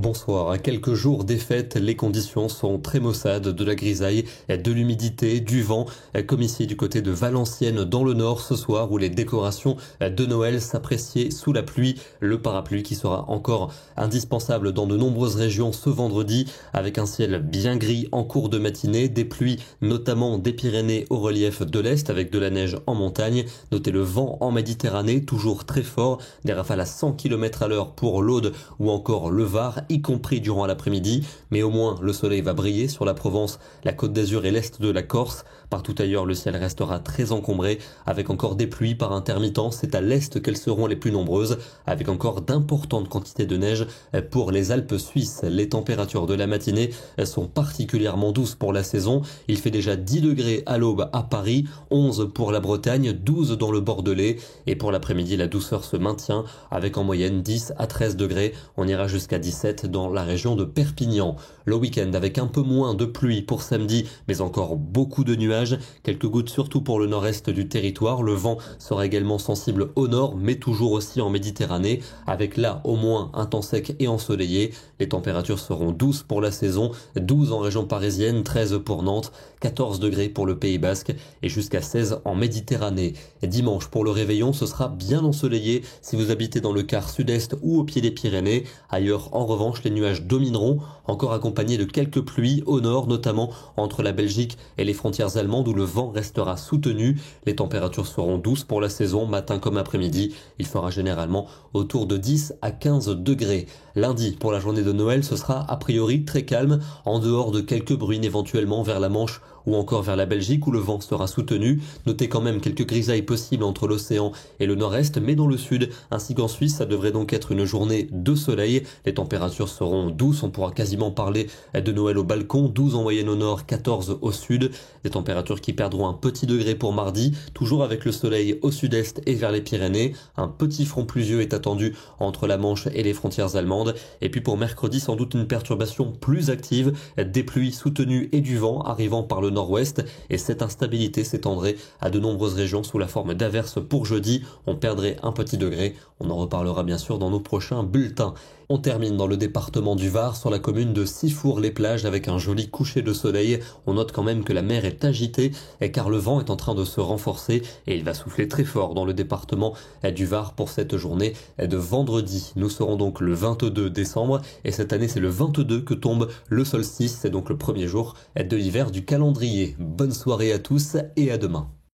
Bonsoir. À quelques jours des fêtes, les conditions sont très maussades, de la grisaille, de l'humidité, du vent, comme ici du côté de Valenciennes dans le nord ce soir où les décorations de Noël s'appréciaient sous la pluie. Le parapluie qui sera encore indispensable dans de nombreuses régions ce vendredi avec un ciel bien gris en cours de matinée, des pluies notamment des Pyrénées au relief de l'Est avec de la neige en montagne. Notez le vent en Méditerranée toujours très fort, des rafales à 100 km à l'heure pour l'Aude ou encore le Var, y compris durant l'après-midi, mais au moins le soleil va briller sur la Provence, la Côte d'Azur et l'Est de la Corse. Partout ailleurs, le ciel restera très encombré, avec encore des pluies par intermittence. C'est à l'Est qu'elles seront les plus nombreuses, avec encore d'importantes quantités de neige pour les Alpes suisses. Les températures de la matinée sont particulièrement douces pour la saison. Il fait déjà 10 degrés à l'aube à Paris, 11 pour la Bretagne, 12 dans le Bordelais, et pour l'après-midi, la douceur se maintient, avec en moyenne 10 à 13 degrés. On ira jusqu'à 17 dans la région de Perpignan. Le week-end avec un peu moins de pluie pour samedi, mais encore beaucoup de nuages. Quelques gouttes surtout pour le nord-est du territoire. Le vent sera également sensible au nord, mais toujours aussi en Méditerranée, avec là au moins un temps sec et ensoleillé. Les températures seront douces pour la saison, 12 en région parisienne, 13 pour Nantes, 14 degrés pour le Pays Basque et jusqu'à 16 en Méditerranée. Dimanche pour le réveillon, ce sera bien ensoleillé si vous habitez dans le quart sud-est ou au pied des Pyrénées. Ailleurs, en revanche, les nuages domineront, encore accompagnés de quelques pluies au nord, notamment entre la Belgique et les frontières allemandes où le vent restera soutenu. Les températures seront douces pour la saison, matin comme après-midi. Il fera généralement autour de 10 à 15 degrés. Lundi, pour la journée de Noël, ce sera a priori très calme, en dehors de quelques bruines éventuellement vers la Manche ou encore vers la Belgique où le vent sera soutenu. Notez quand même quelques grisailles possibles entre l'océan et le nord-est, mais dans le sud, ainsi qu'en Suisse, ça devrait donc être une journée de soleil. Les températures seront douces, on pourra quasiment parler de Noël au balcon, 12 en moyenne au nord, 14 au sud. Des températures qui perdront un petit degré pour mardi, toujours avec le soleil au sud-est et vers les Pyrénées. Un petit front pluvieux est attendu entre la Manche et les frontières allemandes. Et puis pour mercredi, sans doute une perturbation plus active, des pluies soutenues et du vent arrivant par le nord-ouest, et cette instabilité s'étendrait à de nombreuses régions sous la forme d'averses pour jeudi. On perdrait un petit degré. On en reparlera bien sûr dans nos prochains bulletins. On termine dans le département du Var, sur la commune de Sifour-les-Plages, avec un joli coucher de soleil. On note quand même que la mer est agitée, car le vent est en train de se renforcer, et il va souffler très fort dans le département du Var pour cette journée de vendredi. Nous serons donc le 22 décembre, et cette année c'est le 22 que tombe le solstice, c'est donc le premier jour de l'hiver du calendrier. Bonne soirée à tous et à demain.